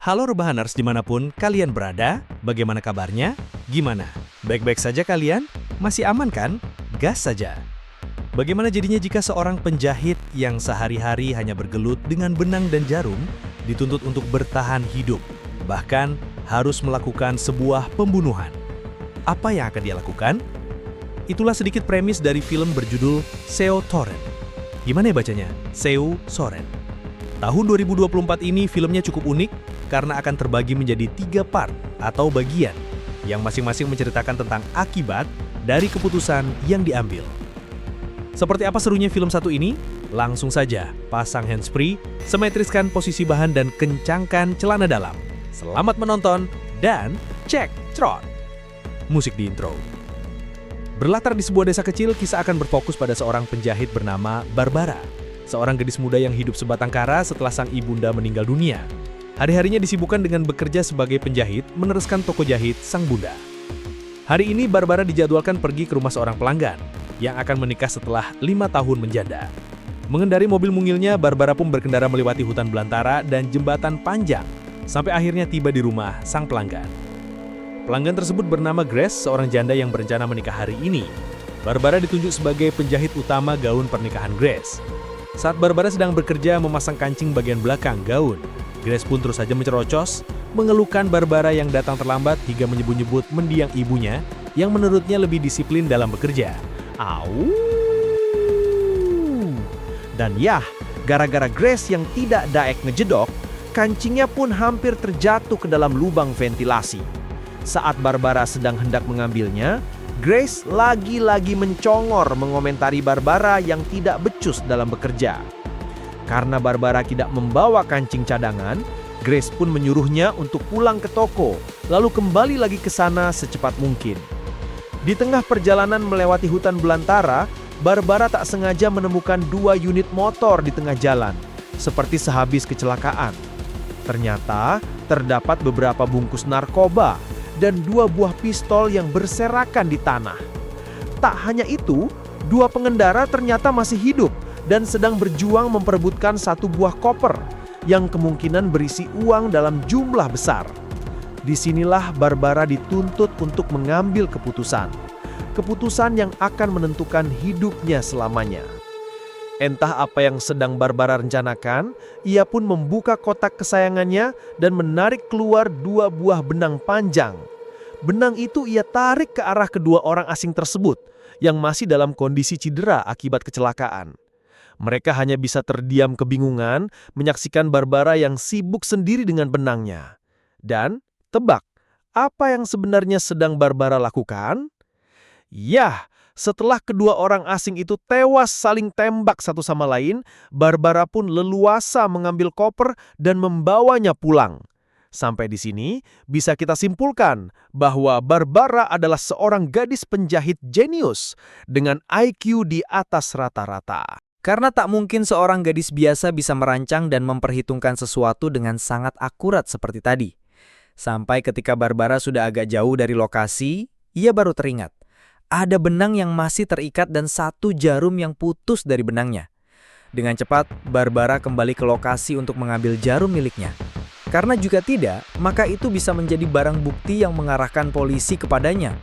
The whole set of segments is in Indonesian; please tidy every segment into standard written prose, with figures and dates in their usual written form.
Halo Rebahaners dimanapun kalian berada, bagaimana kabarnya? Gimana? Baik-baik saja kalian? Masih aman kan? Gas saja. Bagaimana jadinya jika seorang penjahit yang sehari-hari hanya bergelut dengan benang dan jarum dituntut untuk bertahan hidup, bahkan harus melakukan sebuah pembunuhan? Apa yang akan dia lakukan? Itulah sedikit premis dari film berjudul Seo Soren. Gimana ya bacanya? Seo Soren. Tahun 2024 ini filmnya cukup unik karena akan terbagi menjadi 3 part atau bagian yang masing-masing menceritakan tentang akibat dari keputusan yang diambil. Seperti apa serunya film satu ini? Langsung saja pasang handsfree, simetriskan posisi bahan dan kencangkan celana dalam. Selamat menonton dan cek trot. Musik di intro. Berlatar di sebuah desa kecil, kisah akan berfokus pada seorang penjahit bernama Barbara. Seorang gadis muda yang hidup sebatang kara setelah sang ibunda meninggal dunia. Hari-harinya disibukkan dengan bekerja sebagai penjahit, meneruskan toko jahit sang bunda. Hari ini Barbara dijadwalkan pergi ke rumah seorang pelanggan yang akan menikah setelah 5 tahun menjanda. Mengendari mobil mungilnya, Barbara pun berkendara melewati hutan belantara dan jembatan panjang, sampai akhirnya tiba di rumah sang pelanggan. Pelanggan tersebut bernama Grace, seorang janda yang berencana menikah hari ini. Barbara ditunjuk sebagai penjahit utama gaun pernikahan Grace. Saat Barbara sedang bekerja memasang kancing bagian belakang gaun, Grace pun terus saja mencerocos, mengeluhkan Barbara yang datang terlambat hingga menyebut-nyebut mendiang ibunya yang menurutnya lebih disiplin dalam bekerja. Au! Dan yah, gara-gara Grace yang tidak daek ngejedok, kancingnya pun hampir terjatuh ke dalam lubang ventilasi. Saat Barbara sedang hendak mengambilnya, Grace lagi-lagi mencongor mengomentari Barbara yang tidak becus dalam bekerja. Karena Barbara tidak membawa kancing cadangan, Grace pun menyuruhnya untuk pulang ke toko, lalu kembali lagi ke sana secepat mungkin. Di tengah perjalanan melewati hutan belantara, Barbara tak sengaja menemukan 2 unit motor di tengah jalan, seperti sehabis kecelakaan. Ternyata terdapat beberapa bungkus narkoba dan 2 buah pistol yang berserakan di tanah. Tak hanya itu, 2 pengendara ternyata masih hidup dan sedang berjuang memperebutkan 1 buah koper yang kemungkinan berisi uang dalam jumlah besar. Disinilah Barbara dituntut untuk mengambil keputusan. Keputusan yang akan menentukan hidupnya selamanya. Entah apa yang sedang Barbara rencanakan, ia pun membuka kotak kesayangannya dan menarik keluar 2 buah benang panjang. Benang itu ia tarik ke arah kedua orang asing tersebut yang masih dalam kondisi cedera akibat kecelakaan. Mereka hanya bisa terdiam kebingungan menyaksikan Barbara yang sibuk sendiri dengan benangnya. Dan, tebak, apa yang sebenarnya sedang Barbara lakukan? Yah, setelah kedua orang asing itu tewas saling tembak satu sama lain, Barbara pun leluasa mengambil koper dan membawanya pulang. Sampai di sini, bisa kita simpulkan bahwa Barbara adalah seorang gadis penjahit jenius dengan IQ di atas rata-rata. Karena tak mungkin seorang gadis biasa bisa merancang dan memperhitungkan sesuatu dengan sangat akurat seperti tadi. Sampai ketika Barbara sudah agak jauh dari lokasi, ia baru teringat. Ada benang yang masih terikat dan 1 jarum yang putus dari benangnya. Dengan cepat, Barbara kembali ke lokasi untuk mengambil jarum miliknya. Karena jika tidak, maka itu bisa menjadi barang bukti yang mengarahkan polisi kepadanya.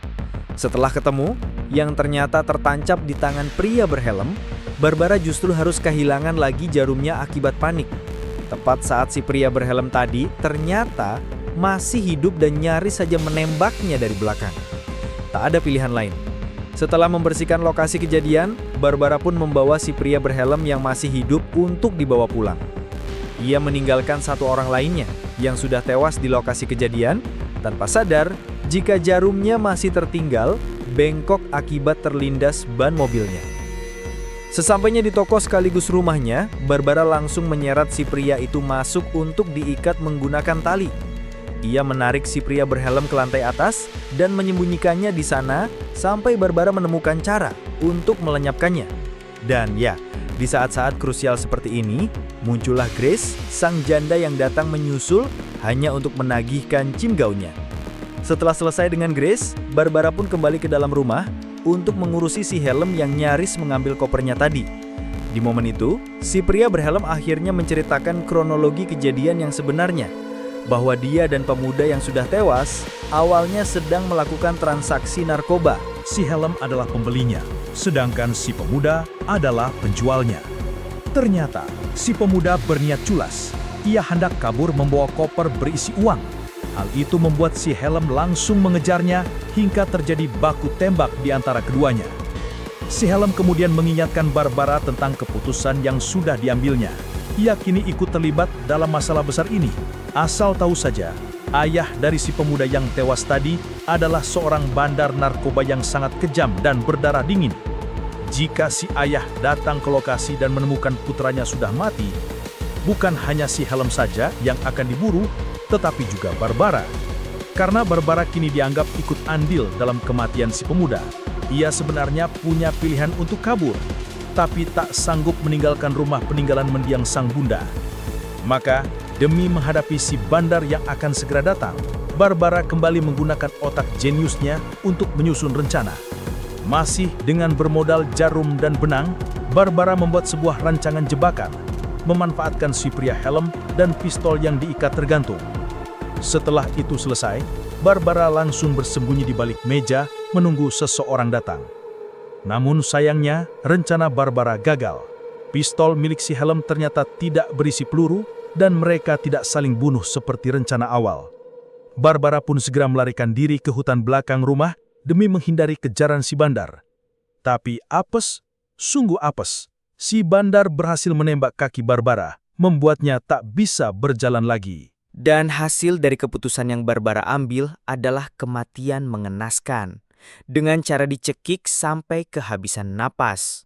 Setelah ketemu, yang ternyata tertancap di tangan pria berhelm, Barbara justru harus kehilangan lagi jarumnya akibat panik. Tepat saat si pria berhelm tadi ternyata masih hidup dan nyaris saja menembaknya dari belakang. Tak ada pilihan lain. Setelah membersihkan lokasi kejadian, Barbara pun membawa si pria berhelm yang masih hidup untuk dibawa pulang. Ia meninggalkan 1 orang lainnya yang sudah tewas di lokasi kejadian tanpa sadar jika jarumnya masih tertinggal bengkok akibat terlindas ban mobilnya. Sesampainya di toko sekaligus rumahnya, Barbara langsung menyeret si pria itu masuk untuk diikat menggunakan tali. Ia menarik si pria berhelm ke lantai atas dan menyembunyikannya di sana sampai Barbara menemukan cara untuk melenyapkannya. Dan ya, di saat-saat krusial seperti ini, muncullah Grace, sang janda yang datang menyusul hanya untuk menagihkan gaunnya. Setelah selesai dengan Grace, Barbara pun kembali ke dalam rumah untuk mengurusi si helm yang nyaris mengambil kopernya tadi. Di momen itu, si pria berhelm akhirnya menceritakan kronologi kejadian yang sebenarnya. bahwa dia dan pemuda yang sudah tewas awalnya sedang melakukan transaksi narkoba. Si helm adalah pembelinya, sedangkan si pemuda adalah penjualnya. Ternyata, si pemuda berniat culas. Ia hendak kabur membawa koper berisi uang. Hal itu membuat si helm langsung mengejarnya hingga terjadi baku tembak di antara keduanya. Si helm kemudian mengingatkan Barbara tentang keputusan yang sudah diambilnya. Ia kini ikut terlibat dalam masalah besar ini. Asal tahu saja, ayah dari si pemuda yang tewas tadi adalah seorang bandar narkoba yang sangat kejam dan berdarah dingin. Jika si ayah datang ke lokasi dan menemukan putranya sudah mati, bukan hanya si helm saja yang akan diburu, tetapi juga Barbara. Karena Barbara kini dianggap ikut andil dalam kematian si pemuda. Ia sebenarnya punya pilihan untuk kabur, tapi tak sanggup meninggalkan rumah peninggalan mendiang sang bunda. Maka, demi menghadapi si bandar yang akan segera datang, Barbara kembali menggunakan otak jeniusnya untuk menyusun rencana. Masih dengan bermodal jarum dan benang, Barbara membuat sebuah rancangan jebakan, memanfaatkan si pria helm dan pistol yang diikat tergantung. Setelah itu selesai, Barbara langsung bersembunyi di balik meja menunggu seseorang datang. Namun sayangnya, rencana Barbara gagal. Pistol milik si helm ternyata tidak berisi peluru dan mereka tidak saling bunuh seperti rencana awal. Barbara pun segera melarikan diri ke hutan belakang rumah demi menghindari kejaran si bandar. Tapi apes, sungguh apes. Si bandar berhasil menembak kaki Barbara, membuatnya tak bisa berjalan lagi. Dan hasil dari keputusan yang Barbara ambil adalah kematian mengenaskan, dengan cara dicekik sampai kehabisan napas.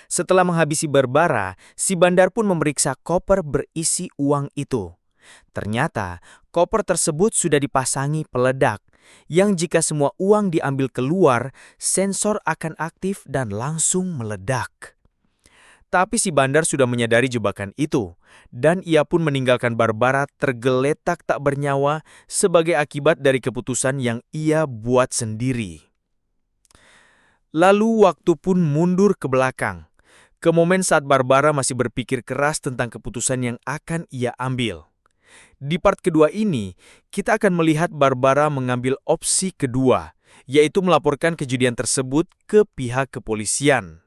Setelah menghabisi Barbara, si bandar pun memeriksa koper berisi uang itu. Ternyata, koper tersebut sudah dipasangi peledak, yang jika semua uang diambil keluar, sensor akan aktif dan langsung meledak. Tapi si bandar sudah menyadari jebakan itu, dan ia pun meninggalkan Barbara tergeletak tak bernyawa sebagai akibat dari keputusan yang ia buat sendiri. Lalu waktu pun mundur ke belakang, ke momen saat Barbara masih berpikir keras tentang keputusan yang akan ia ambil. Di part kedua ini, kita akan melihat Barbara mengambil opsi kedua, yaitu melaporkan kejadian tersebut ke pihak kepolisian.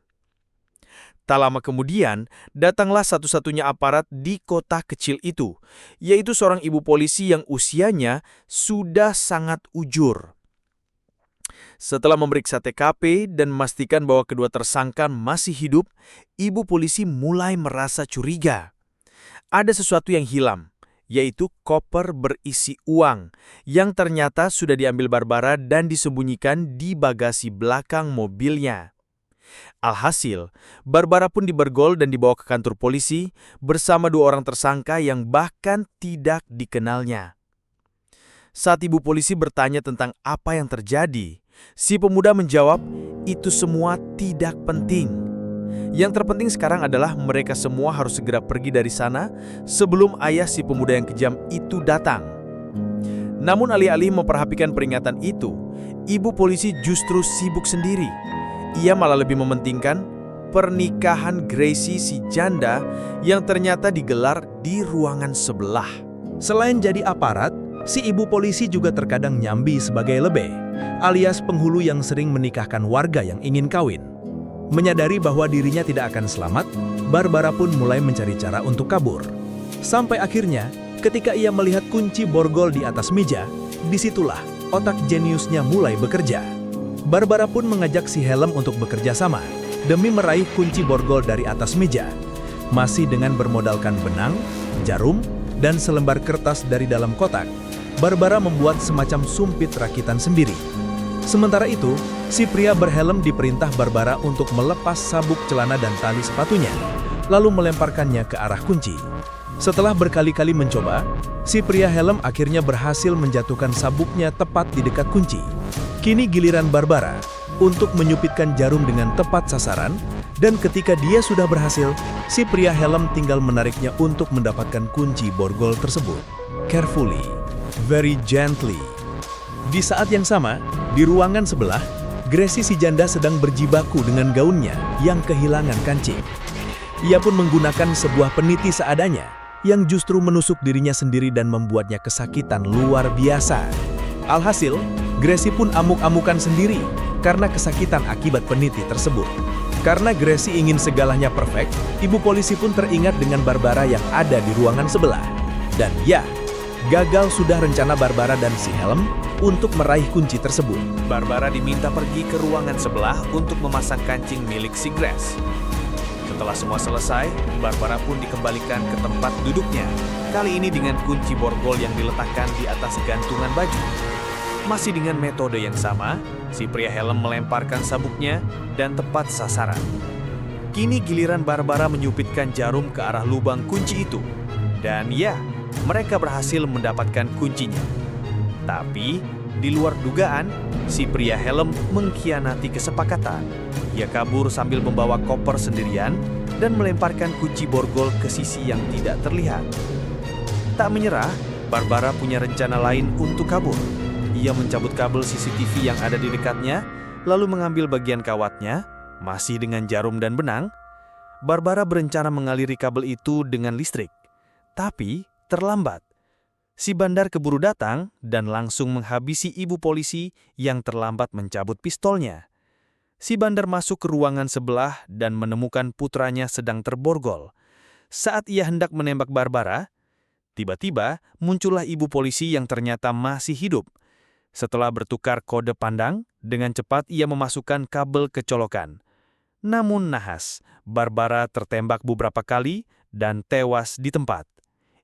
Tak lama kemudian, datanglah satu-satunya aparat di kota kecil itu, yaitu seorang ibu polisi yang usianya sudah sangat ujur. Setelah memeriksa TKP dan memastikan bahwa kedua tersangka masih hidup, ibu polisi mulai merasa curiga. Ada sesuatu yang hilang, yaitu koper berisi uang, yang ternyata sudah diambil Barbara dan disembunyikan di bagasi belakang mobilnya. Alhasil, Barbara pun dibergol dan dibawa ke kantor polisi bersama dua orang tersangka yang bahkan tidak dikenalnya. Saat ibu polisi bertanya tentang apa yang terjadi, si pemuda menjawab, itu semua tidak penting. Yang terpenting sekarang adalah mereka semua harus segera pergi dari sana sebelum ayah si pemuda yang kejam itu datang. Namun alih-alih memperhatikan peringatan itu, ibu polisi justru sibuk sendiri. Ia malah lebih mementingkan pernikahan Gracie si janda yang ternyata digelar di ruangan sebelah. Selain jadi aparat, si ibu polisi juga terkadang nyambi sebagai lebe, alias penghulu yang sering menikahkan warga yang ingin kawin. Menyadari bahwa dirinya tidak akan selamat, Barbara pun mulai mencari cara untuk kabur. Sampai akhirnya, ketika ia melihat kunci borgol di atas meja, disitulah otak jeniusnya mulai bekerja. Barbara pun mengajak si helm untuk bekerja sama, demi meraih kunci borgol dari atas meja. Masih dengan bermodalkan benang, jarum, dan selembar kertas dari dalam kotak, Barbara membuat semacam sumpit rakitan sendiri. Sementara itu, si pria berhelm diperintah Barbara untuk melepas sabuk celana dan tali sepatunya, lalu melemparkannya ke arah kunci. Setelah berkali-kali mencoba, si pria helm akhirnya berhasil menjatuhkan sabuknya tepat di dekat kunci. Kini giliran Barbara untuk menyupitkan jarum dengan tepat sasaran, dan ketika dia sudah berhasil, si pria helm tinggal menariknya untuk mendapatkan kunci borgol tersebut. Carefully, very gently. Di saat yang sama, di ruangan sebelah, Gracie si janda sedang berjibaku dengan gaunnya yang kehilangan kancing. Ia pun menggunakan sebuah peniti seadanya, yang justru menusuk dirinya sendiri dan membuatnya kesakitan luar biasa. Alhasil, Gracie pun amuk-amukan sendiri karena kesakitan akibat peniti tersebut. Karena Gracie ingin segalanya perfect, ibu polisi pun teringat dengan Barbara yang ada di ruangan sebelah. Dan ya, gagal sudah rencana Barbara dan si Helm untuk meraih kunci tersebut. Barbara diminta pergi ke ruangan sebelah untuk memasang kancing milik si Grace. Setelah semua selesai, Barbara pun dikembalikan ke tempat duduknya. Kali ini dengan kunci borgol yang diletakkan di atas gantungan baju. Masih dengan metode yang sama, si pria helm melemparkan sabuknya dan tepat sasaran. Kini giliran Barbara menyupitkan jarum ke arah lubang kunci itu. Dan ya, mereka berhasil mendapatkan kuncinya. Tapi, di luar dugaan, si pria helm mengkhianati kesepakatan. Ia kabur sambil membawa koper sendirian dan melemparkan kunci borgol ke sisi yang tidak terlihat. Tak menyerah, Barbara punya rencana lain untuk kabur. Ia mencabut kabel CCTV yang ada di dekatnya, lalu mengambil bagian kawatnya, masih dengan jarum dan benang. Barbara berencana mengaliri kabel itu dengan listrik. Tapi, terlambat. Si bandar keburu datang dan langsung menghabisi ibu polisi yang terlambat mencabut pistolnya. Si bandar masuk ke ruangan sebelah dan menemukan putranya sedang terborgol. Saat ia hendak menembak Barbara, tiba-tiba muncullah ibu polisi yang ternyata masih hidup. Setelah bertukar kode pandang, dengan cepat ia memasukkan kabel ke colokan. Namun nahas, Barbara tertembak beberapa kali dan tewas di tempat.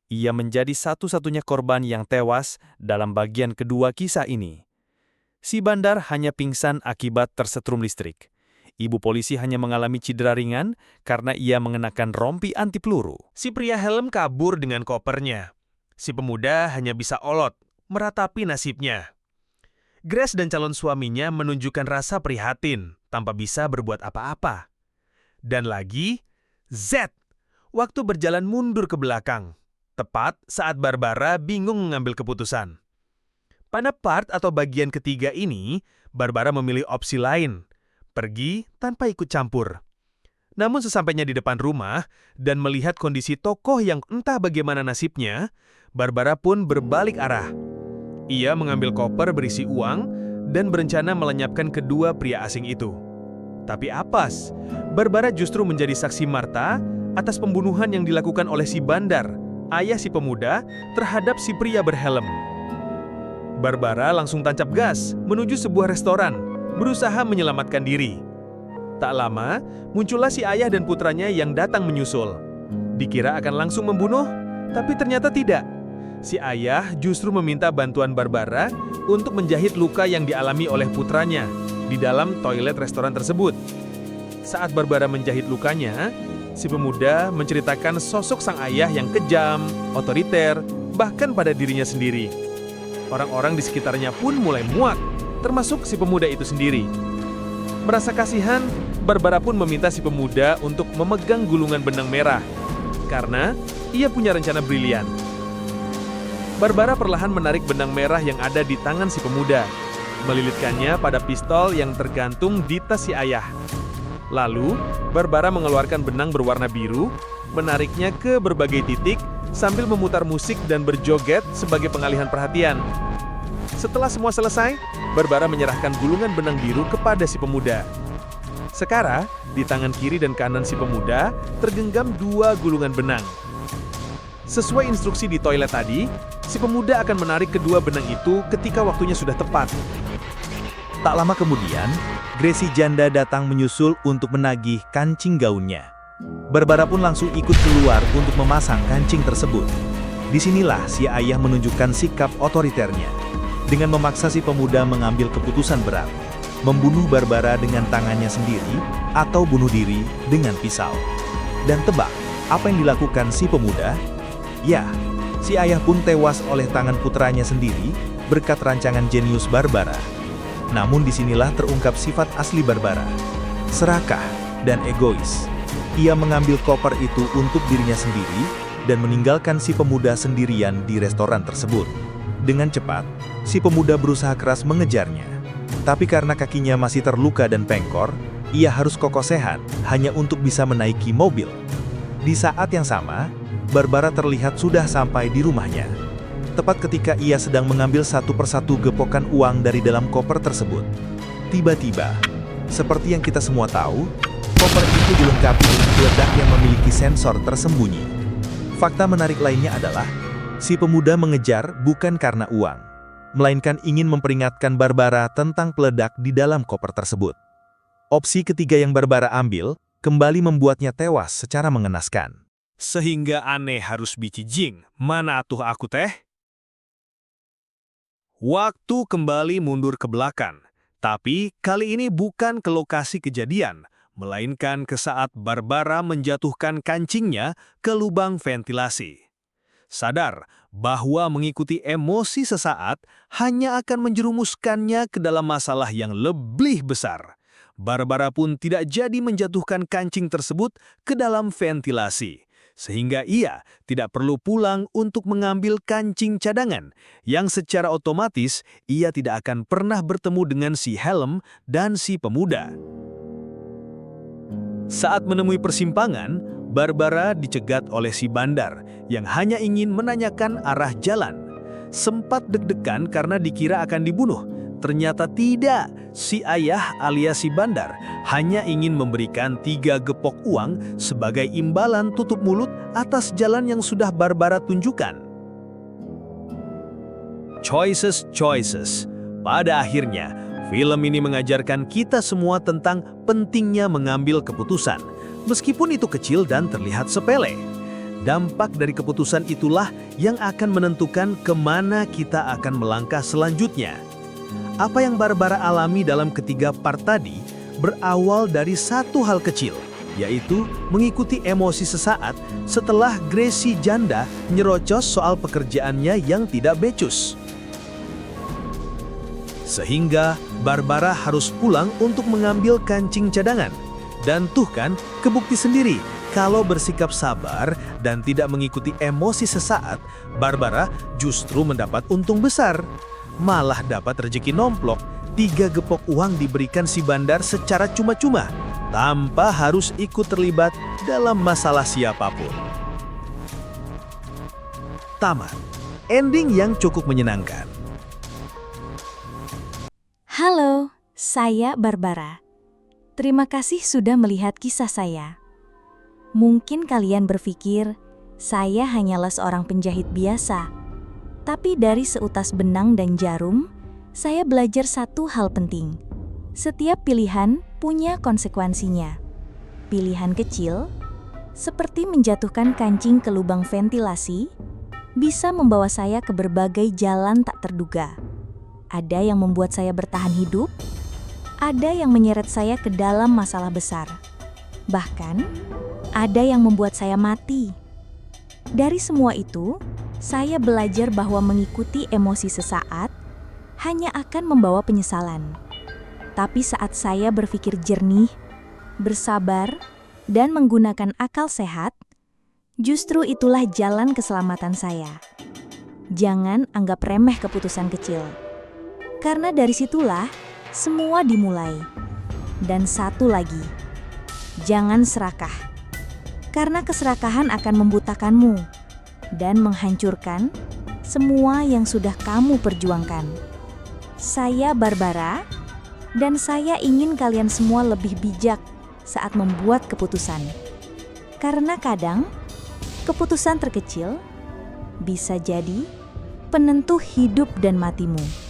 Ia menjadi satu-satunya korban yang tewas dalam bagian kedua kisah ini. Si bandar hanya pingsan akibat tersetrum listrik. Ibu polisi hanya mengalami cedera ringan karena ia mengenakan rompi anti peluru. Si pria helm kabur dengan kopernya. Si pemuda hanya bisa olot, meratapi nasibnya. Grace dan calon suaminya menunjukkan rasa prihatin tanpa bisa berbuat apa-apa. Dan lagi, Z, waktu berjalan mundur ke belakang. Tepat saat Barbara bingung mengambil keputusan. Pada part atau bagian ketiga ini, Barbara memilih opsi lain, pergi tanpa ikut campur. Namun sesampainya di depan rumah dan melihat kondisi tokoh yang entah bagaimana nasibnya, Barbara pun berbalik arah. Ia mengambil koper berisi uang dan berencana melenyapkan kedua pria asing itu. Tapi apes, Barbara justru menjadi saksi mata atas pembunuhan yang dilakukan oleh si bandar, ayah si pemuda, terhadap si pria berhelm. Barbara langsung tancap gas menuju sebuah restoran, berusaha menyelamatkan diri. Tak lama, muncullah si ayah dan putranya yang datang menyusul. Dikira akan langsung membunuh, tapi ternyata tidak. Si ayah justru meminta bantuan Barbara untuk menjahit luka yang dialami oleh putranya di dalam toilet restoran tersebut. Saat Barbara menjahit lukanya, si pemuda menceritakan sosok sang ayah yang kejam, otoriter, bahkan pada dirinya sendiri. Orang-orang di sekitarnya pun mulai muak, termasuk si pemuda itu sendiri. Merasa kasihan, Barbara pun meminta si pemuda untuk memegang gulungan benang merah, karena ia punya rencana brilian. Barbara perlahan menarik benang merah yang ada di tangan si pemuda, melilitkannya pada pistol yang tergantung di tas si ayah. Lalu, Barbara mengeluarkan benang berwarna biru, menariknya ke berbagai titik, sambil memutar musik dan berjoget sebagai pengalihan perhatian. Setelah semua selesai, Barbara menyerahkan gulungan benang biru kepada si pemuda. Sekarang, di tangan kiri dan kanan si pemuda tergenggam 2 gulungan benang. Sesuai instruksi di toilet tadi, si pemuda akan menarik kedua benang itu ketika waktunya sudah tepat. Tak lama kemudian, Gracie janda datang menyusul untuk menagih kancing gaunnya. Barbara pun langsung ikut keluar untuk memasang kancing tersebut. Disinilah si ayah menunjukkan sikap otoriternya, dengan memaksa si pemuda mengambil keputusan berat, membunuh Barbara dengan tangannya sendiri atau bunuh diri dengan pisau. Dan tebak, apa yang dilakukan si pemuda? Ya, si ayah pun tewas oleh tangan putranya sendiri berkat rancangan jenius Barbara. Namun disinilah terungkap sifat asli Barbara, serakah dan egois. Ia mengambil koper itu untuk dirinya sendiri dan meninggalkan si pemuda sendirian di restoran tersebut. Dengan cepat, si pemuda berusaha keras mengejarnya. Tapi karena kakinya masih terluka dan pengkor, ia harus kokoh sehat hanya untuk bisa menaiki mobil. Di saat yang sama, Barbara terlihat sudah sampai di rumahnya. Tepat ketika ia sedang mengambil satu persatu gepokan uang dari dalam koper tersebut. Tiba-tiba, seperti yang kita semua tahu, koper itu dilengkapi dengan peledak yang memiliki sensor tersembunyi. Fakta menarik lainnya adalah, si pemuda mengejar bukan karena uang, melainkan ingin memperingatkan Barbara tentang peledak di dalam koper tersebut. Opsi ketiga yang Barbara ambil, kembali membuatnya tewas secara mengenaskan. Sehingga aneh harus bicijing, mana atuh aku teh? Waktu kembali mundur ke belakang, tapi kali ini bukan ke lokasi kejadian, melainkan ke saat Barbara menjatuhkan kancingnya ke lubang ventilasi. Sadar bahwa mengikuti emosi sesaat hanya akan menjerumuskannya ke dalam masalah yang lebih besar. Barbara pun tidak jadi menjatuhkan kancing tersebut ke dalam ventilasi, sehingga ia tidak perlu pulang untuk mengambil kancing cadangan, yang secara otomatis ia tidak akan pernah bertemu dengan si helm dan si pemuda. Saat menemui persimpangan, Barbara dicegat oleh si bandar yang hanya ingin menanyakan arah jalan. Sempat deg-degan karena dikira akan dibunuh. Ternyata tidak, si ayah alias si bandar hanya ingin memberikan 3 gepok uang sebagai imbalan tutup mulut atas jalan yang sudah Barbara tunjukkan. Choices. Pada akhirnya, film ini mengajarkan kita semua tentang pentingnya mengambil keputusan, meskipun itu kecil dan terlihat sepele. Dampak dari keputusan itulah yang akan menentukan kemana kita akan melangkah selanjutnya. Apa yang Barbara alami dalam ketiga part tadi berawal dari satu hal kecil, yaitu mengikuti emosi sesaat setelah Gracie janda nyerocos soal pekerjaannya yang tidak becus. Sehingga Barbara harus pulang untuk mengambil kancing cadangan. Dan tuh kan, kebukti sendiri, kalau bersikap sabar dan tidak mengikuti emosi sesaat, Barbara justru mendapat untung besar. Malah dapat rezeki nomplok, 3 gepok uang diberikan si bandar secara cuma-cuma, tanpa harus ikut terlibat dalam masalah siapapun. Tamat. Ending yang cukup menyenangkan. Halo, saya Barbara. Terima kasih sudah melihat kisah saya. Mungkin kalian berpikir, saya hanyalah seorang penjahit biasa. Tapi dari seutas benang dan jarum, saya belajar satu hal penting. Setiap pilihan punya konsekuensinya. Pilihan kecil, seperti menjatuhkan kancing ke lubang ventilasi, bisa membawa saya ke berbagai jalan tak terduga. Ada yang membuat saya bertahan hidup, ada yang menyeret saya ke dalam masalah besar. Bahkan, ada yang membuat saya mati. Dari semua itu, saya belajar bahwa mengikuti emosi sesaat hanya akan membawa penyesalan. Tapi saat saya berpikir jernih, bersabar, dan menggunakan akal sehat, justru itulah jalan keselamatan saya. Jangan anggap remeh keputusan kecil. Karena dari situlah semua dimulai. Dan satu lagi, jangan serakah. Karena keserakahan akan membutakanmu dan menghancurkan semua yang sudah kamu perjuangkan. Saya Barbara, dan saya ingin kalian semua lebih bijak saat membuat keputusan. Karena kadang, keputusan terkecil bisa jadi penentu hidup dan matimu.